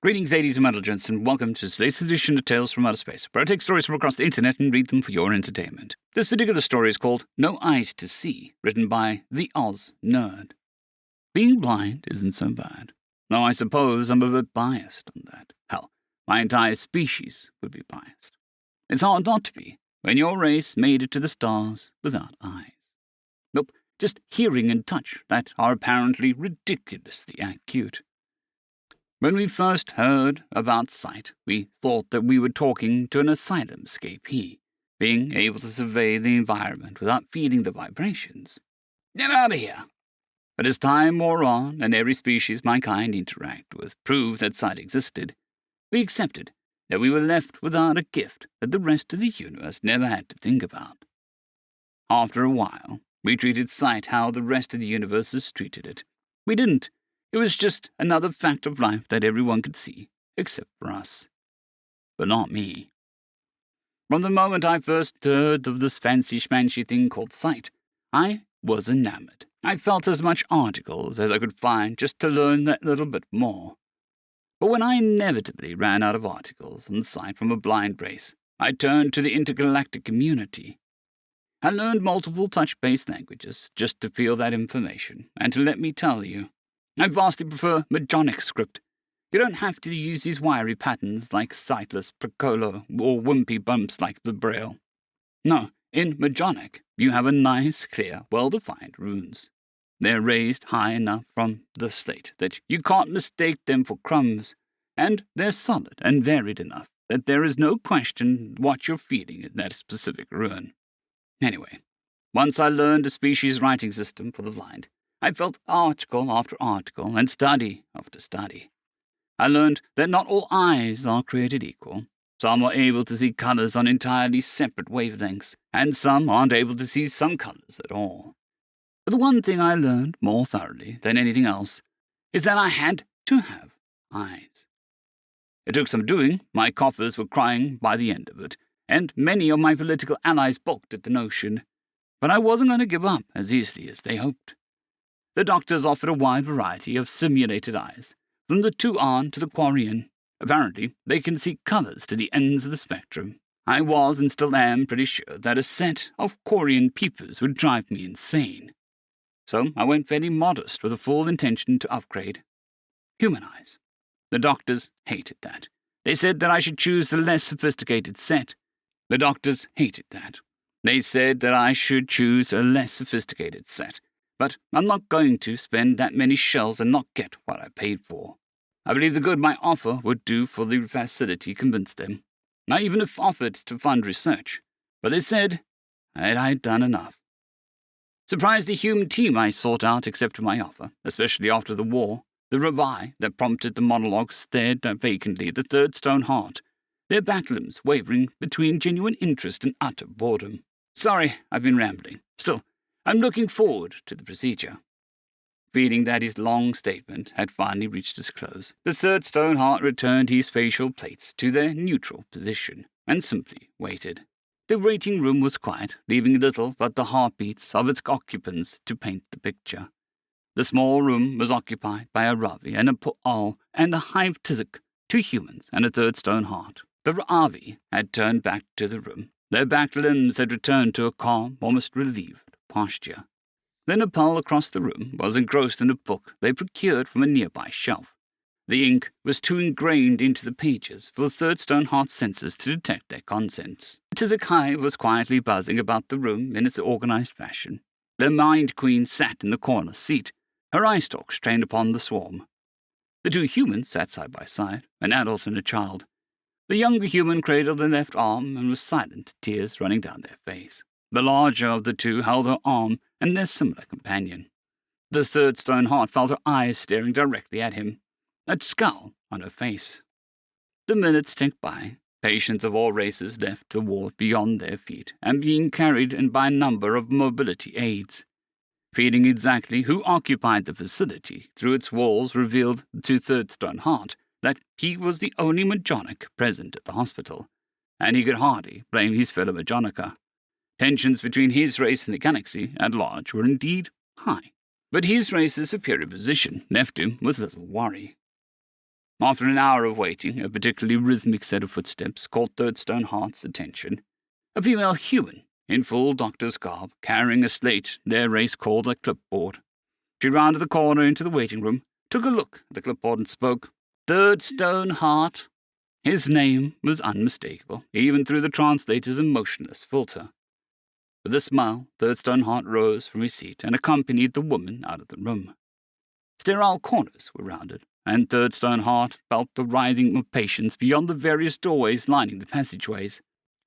Greetings, ladies and gents, and welcome to today's edition of Tales from Outer Space, where I take stories from across the internet and read them for your entertainment. This particular story is called No Eyes to See, written by the Oz Nerd. Being blind isn't so bad. Though I suppose I'm a bit biased on that. Hell, my entire species would be biased. It's hard not to be when your race made it to the stars without eyes. Nope, just hearing and touch that are apparently ridiculously acute. When we first heard about sight, we thought that we were talking to an asylum escapee, being able to survey the environment without feeling the vibrations. Get out of here! But as time wore on, and every species my kind interacted with proved that sight existed, we accepted that we were left without a gift that the rest of the universe never had to think about. After a while, we treated sight how the rest of the universe has treated it. We didn't. It was just another fact of life that everyone could see, except for us. But not me. From the moment I first heard of this fancy-schmancy thing called sight, I was enamored. I felt as much articles as I could find just to learn that little bit more. But when I inevitably ran out of articles on sight from a blind race, I turned to the intergalactic community. I learned multiple touch-based languages just to feel that information, and to let me tell you, I vastly prefer Majonic script. You don't have to use these wiry patterns like sightless Piccolo or wimpy bumps like the Braille. No, in Majonic, you have a nice, clear, well-defined runes. They're raised high enough from the slate that you can't mistake them for crumbs, and they're solid and varied enough that there is no question what you're feeding in that specific rune. Anyway, once I learned a species writing system for the blind, I felt article after article and study after study. I learned that not all eyes are created equal. Some are able to see colors on entirely separate wavelengths, and some aren't able to see some colors at all. But the one thing I learned more thoroughly than anything else is that I had to have eyes. It took some doing. My coffers were crying by the end of it, and many of my political allies balked at the notion. But I wasn't going to give up as easily as they hoped. The doctors offered a wide variety of simulated eyes, from the Tuan to the Quarian. Apparently, they can see colors to the ends of the spectrum. I was and still am pretty sure that a set of Quarian peepers would drive me insane. So I went fairly modest with a full intention to upgrade. Human eyes. The doctors hated that. They said that I should choose the less sophisticated set. The doctors hated that. They said that I should choose a less sophisticated set. But I'm not going to spend that many shells and not get what I paid for. I believe the good my offer would do for the facility convinced them. I even offered to fund research, but they said that I'd done enough. Surprised the human team I sought out accepted my offer, especially after the war. The revi that prompted the monologue stared vacantly at the third stone heart, their back limbs wavering between genuine interest and utter boredom. Sorry, I've been rambling. Still, I'm looking forward to the procedure. Feeling that his long statement had finally reached its close, the third stone heart returned his facial plates to their neutral position and simply waited. The waiting room was quiet, leaving little but the heartbeats of its occupants to paint the picture. The small room was occupied by a Ravi and a Pu'al and a Hive Tizuk, 2 humans and a third stone heart. The Ravi had turned back to the room. Their back limbs had returned to a calm, almost relieved posture. The Nepal across the room was engrossed in a book they procured from a nearby shelf. The ink was too ingrained into the pages for the third stone heart senses to detect their contents. Tizuk Hive was quietly buzzing about the room in its organized fashion. The Mind Queen sat in the corner seat, her eye stalks trained upon the swarm. The 2 humans sat side by side, an adult and a child. The younger human cradled her left arm and was silent, tears running down their face. The larger of the 2 held her arm and their similar companion. The third stone heart felt her eyes staring directly at him, a scowl on her face. The minutes ticked by. Patients of all races left the ward beyond their feet and being carried in by a number of mobility aids. Feeling exactly who occupied the facility through its walls revealed to Third Stone Heart that he was the only Majonic present at the hospital, and he could hardly blame his fellow Majonica. Tensions between his race and the galaxy at large were indeed high, but his race's superior position left him with little worry. After an hour of waiting, a particularly rhythmic set of footsteps caught Third Stoneheart's attention. A female human, in full doctor's garb, carrying a slate their race called a clipboard. She rounded the corner into the waiting room, took a look at the clipboard and spoke. Third Stoneheart. His name was unmistakable, even through the translator's emotionless filter. With a smile, Third Stoneheart rose from his seat and accompanied the woman out of the room. Sterile corners were rounded, and Third Stoneheart felt the writhing of patients beyond the various doorways lining the passageways,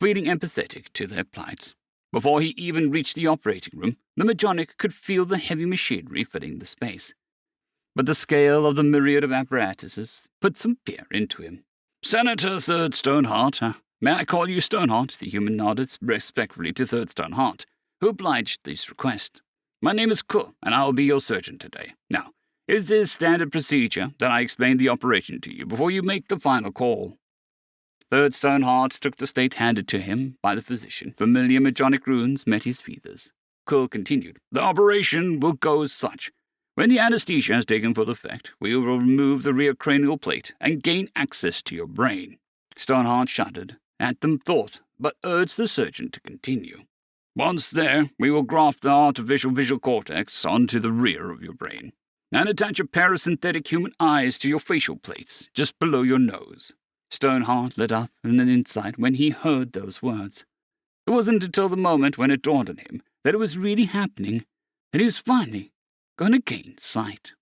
feeling empathetic to their plights. Before he even reached the operating room, the Majonic could feel the heavy machinery filling the space. But the scale of the myriad of apparatuses put some fear into him. Senator Third Stoneheart, may I call you Stoneheart? The human nodded respectfully to Third Stoneheart, who obliged this request. My name is Kull, and I will be your surgeon today. Now, is this standard procedure that I explain the operation to you before you make the final call? Third Stoneheart took the slate handed to him by the physician. Familiar Majonic runes met his feathers. Kull continued. The operation will go as such. When the anesthesia has taken full effect, we will remove the rear cranial plate and gain access to your brain. Stoneheart shuddered at the thought, but urged the surgeon to continue. Once there, we will graft the artificial visual cortex onto the rear of your brain, and attach a pair of synthetic human eyes to your facial plates, just below your nose. Stoneheart lit up in an insight when he heard those words. It wasn't until the moment when it dawned on him that it was really happening that he was finally going to gain sight.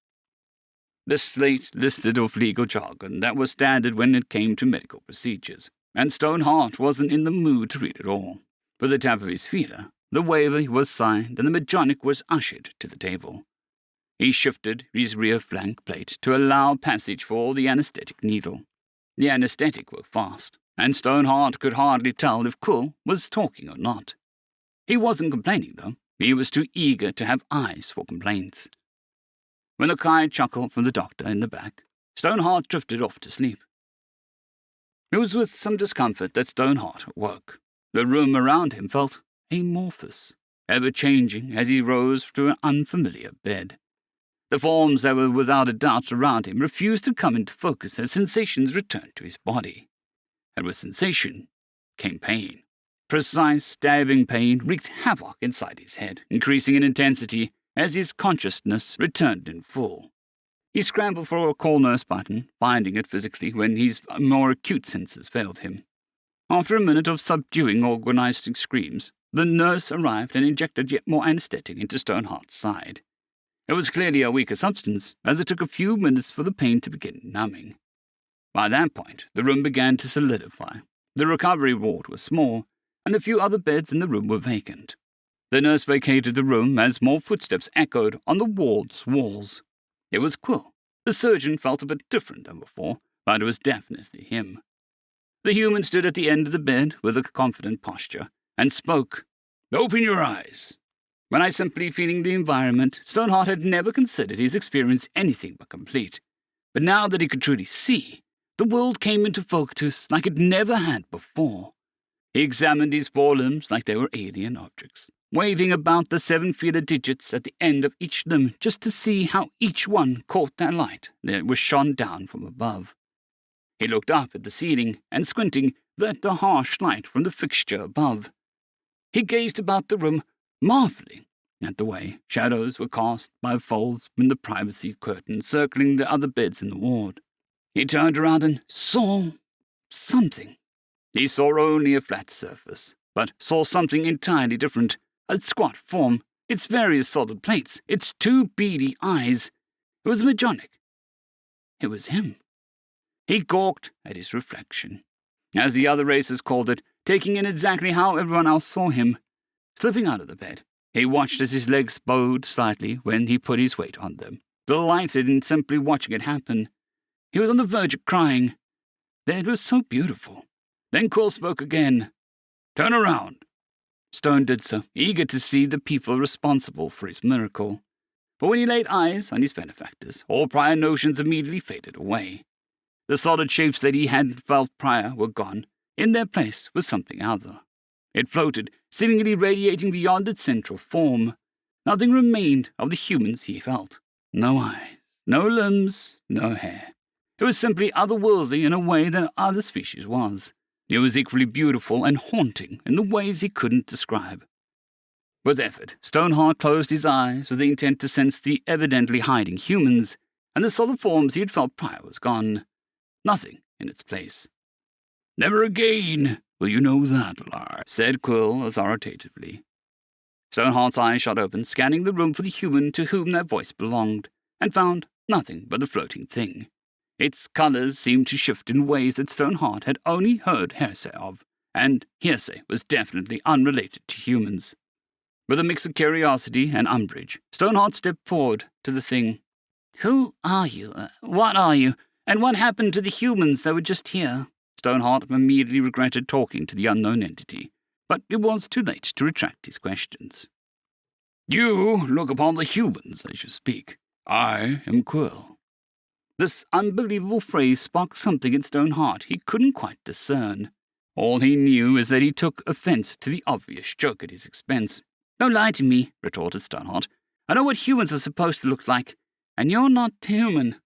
The slate listed off legal jargon that was standard when it came to medical procedures, and Stoneheart wasn't in the mood to read it all. With a tap of his feeler, the waiver was signed and the Majonic was ushered to the table. He shifted his rear flank plate to allow passage for the anesthetic needle. The anesthetic worked fast, and Stoneheart could hardly tell if Kull was talking or not. He wasn't complaining, though. He was too eager to have eyes for complaints. When a quiet chuckle from the doctor in the back, Stoneheart drifted off to sleep. It was with some discomfort that Stoneheart awoke. The room around him felt amorphous, ever-changing as he rose to an unfamiliar bed. The forms that were without a doubt around him refused to come into focus as sensations returned to his body. And with sensation came pain. Precise, stabbing pain wreaked havoc inside his head, increasing in intensity as his consciousness returned in full. He scrambled for a call nurse button, finding it physically when his more acute senses failed him. After a minute of subduing agonizing screams, the nurse arrived and injected yet more anesthetic into Stoneheart's side. It was clearly a weaker substance, as it took a few minutes for the pain to begin numbing. By that point, the room began to solidify. The recovery ward was small, and the few other beds in the room were vacant. The nurse vacated the room as more footsteps echoed on the ward's walls. It was Kull. The surgeon felt a bit different than before, but it was definitely him. The human stood at the end of the bed with a confident posture, and spoke. Open your eyes. When I simply feeling the environment, Stoneheart had never considered his experience anything but complete. But now that he could truly see, the world came into focus like it never had before. He examined his forelimbs like they were alien objects, waving about the 7 feeler digits at the end of each limb just to see how each one caught that light that was shone down from above. He looked up at the ceiling and, squinting, at the harsh light from the fixture above. He gazed about the room, marveling at the way shadows were cast by folds from the privacy curtain circling the other beds in the ward. He turned around and saw something. He saw only a flat surface, but saw something entirely different. A squat form, its various solid plates, its 2 beady eyes. It was Majonic. It was him. He gawked at his reflection, as the other races called it, taking in exactly how everyone else saw him. Slipping out of the bed, he watched as his legs bowed slightly when he put his weight on them, delighted in simply watching it happen. He was on the verge of crying. It was so beautiful. Then Kull spoke again. Turn around. Stone did so, eager to see the people responsible for his miracle. But when he laid eyes on his benefactors, all prior notions immediately faded away. The solid shapes that he had felt prior were gone. In their place was something other. It floated, seemingly radiating beyond its central form. Nothing remained of the humans he felt. No eyes, no limbs, no hair. It was simply otherworldly in a way that other species was. It was equally beautiful and haunting in the ways he couldn't describe. With effort, Stoneheart closed his eyes with the intent to sense the evidently hiding humans, and the solid forms he had felt prior was gone. Nothing in its place. "Never again will you know that, Lar," said Quill authoritatively. Stoneheart's eyes shot open, scanning the room for the human to whom that voice belonged, and found nothing but the floating thing. Its colours seemed to shift in ways that Stoneheart had only heard hearsay of, and hearsay was definitely unrelated to humans. With a mix of curiosity and umbrage, Stoneheart stepped forward to the thing. "Who are you? What are you? And what happened to the humans that were just here?" Stoneheart immediately regretted talking to the unknown entity, but it was too late to retract his questions. "You look upon the humans as you speak. I am Quill." This unbelievable phrase sparked something in Stoneheart he couldn't quite discern. All he knew is that he took offence to the obvious joke at his expense. "Don't lie to me," retorted Stoneheart. "I know what humans are supposed to look like, and you're not human."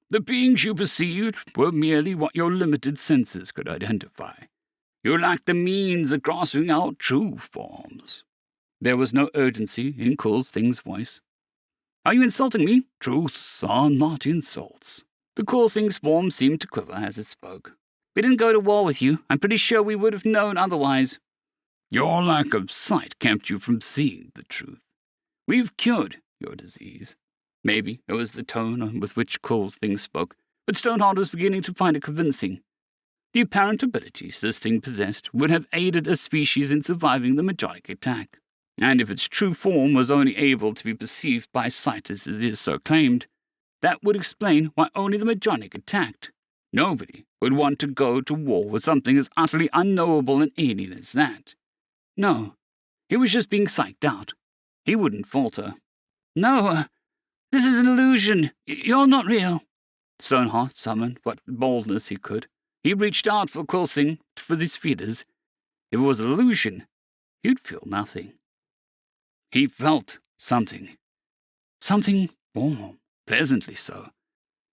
"The beings you perceived were merely what your limited senses could identify. You lacked the means of grasping out true forms." There was no urgency in Quill's thing's voice. "Are you insulting me?" "Truths are not insults." The Quill thing's form seemed to quiver as it spoke. "We didn't go to war with you. I'm pretty sure we would have known otherwise." "Your lack of sight kept you from seeing the truth. We've cured your disease." Maybe it was the tone with which Quill thing spoke, but Stoneheart was beginning to find it convincing. The apparent abilities this thing possessed would have aided a species in surviving the Majonic attack, and if its true form was only able to be perceived by sight as it is so claimed, that would explain why only the Majonic attacked. Nobody would want to go to war with something as utterly unknowable and alien as that. No, he was just being psyched out. He wouldn't falter. "No, this is an illusion. You're not real." Stoneheart summoned what boldness he could. He reached out for Quilthing for his feeders. If it was an illusion, he'd feel nothing. He felt something. Something warm, pleasantly so.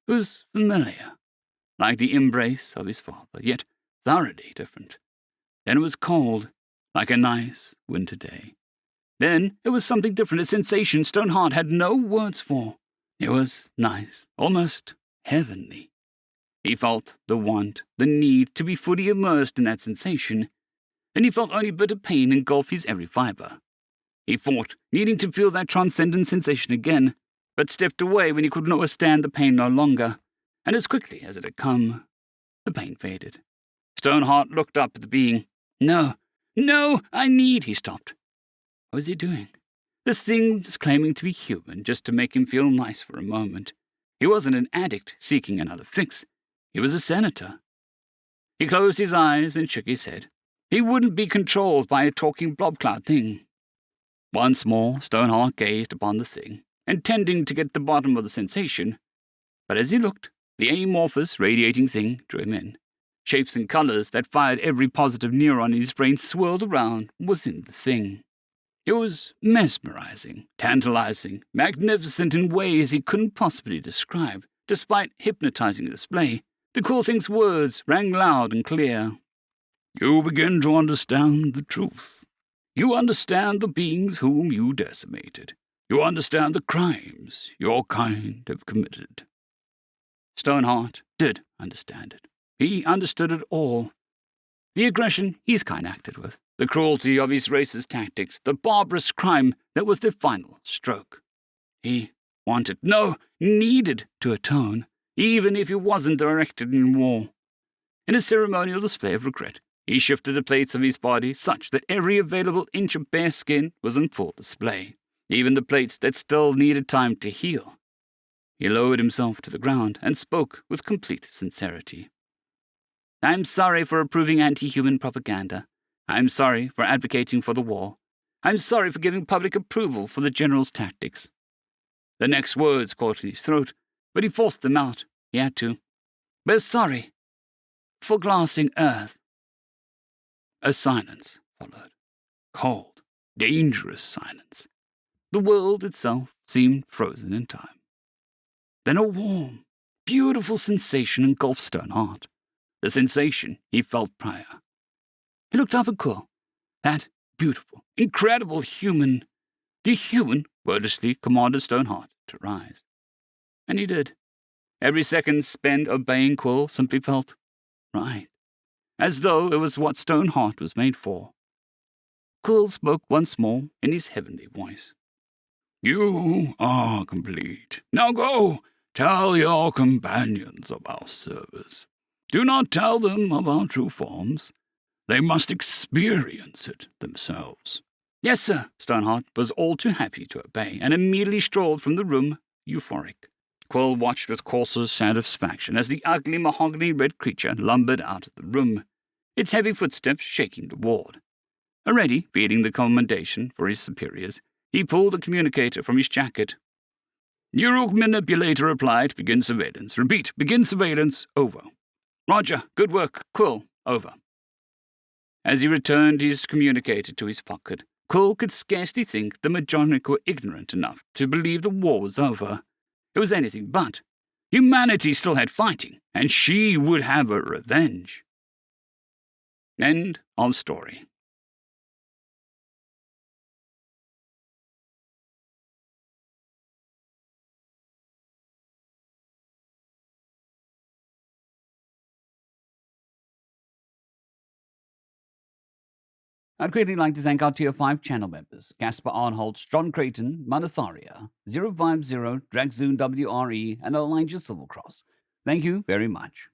It was familiar, like the embrace of his father, yet thoroughly different. Then it was cold, like a nice winter day. Then it was something different, a sensation Stoneheart had no words for. It was nice, almost heavenly. He felt the want, the need to be fully immersed in that sensation. Then he felt only bitter pain engulf his every fibre. He fought, needing to feel that transcendent sensation again, but stepped away when he could not withstand the pain no longer, and as quickly as it had come, the pain faded. Stoneheart looked up at the being. "No, no, I need—" He stopped. What was he doing? This thing was claiming to be human just to make him feel nice for a moment. He wasn't an addict seeking another fix. He was a senator. He closed his eyes and shook his head. He wouldn't be controlled by a talking blob cloud thing. Once more, Stoneheart gazed upon the thing, intending to get to the bottom of the sensation. But as he looked, the amorphous, radiating thing drew him in. Shapes and colours that fired every positive neuron in his brain swirled around within the thing. It was mesmerizing, tantalizing, magnificent in ways he couldn't possibly describe. Despite hypnotizing display, the Quill thing's words rang loud and clear. "You begin to understand the truth. You understand the beings whom you decimated. You understand the crimes your kind have committed." Stoneheart did understand it. He understood it all. The aggression his kind acted with, the cruelty of his race's tactics, the barbarous crime that was their final stroke. He wanted, no, needed to atone, even if he wasn't directed in war. In a ceremonial display of regret, he shifted the plates of his body such that every available inch of bare skin was on full display, even the plates that still needed time to heal. He lowered himself to the ground and spoke with complete sincerity. "I'm sorry for approving anti-human propaganda. I'm sorry for advocating for the war. I'm sorry for giving public approval for the general's tactics." The next words caught in his throat, but he forced them out. He had to. "We're sorry for glassing Earth." A silence followed. Cold, dangerous silence. The world itself seemed frozen in time. Then a warm, beautiful sensation engulfed Stoneheart. The sensation he felt prior. He looked up at Quill. That beautiful, incredible human. The human wordlessly commanded Stoneheart to rise. And he did. Every second spent obeying Quill simply felt right, as though it was what Stoneheart was made for. Quill spoke once more in his heavenly voice. You are complete. Now go, tell your companions of our service. Do not tell them of our true forms. They must experience it themselves. Yes, sir. Stoneheart was all too happy to obey, and immediately strolled from the room, euphoric. Quill watched with cautious satisfaction as the ugly mahogany-red creature lumbered out of the room, its heavy footsteps shaking the ward. Already feeling the commendation for his superiors, he pulled a communicator from his jacket. Neural manipulator replied, begin surveillance. Repeat, begin surveillance, over. Roger, good work, Quill, over. As he returned his communicator to his pocket, Quill could scarcely think the Majonic were ignorant enough to believe the war was over. It was anything but. Humanity still had fighting, and she would have her revenge. End of story. I'd greatly like to thank our Tier 5 channel members, Caspar Arnholtz, John Creighton, Manatharia, 050, Dragzoon WRE, and Elijah Silvercross. Thank you very much.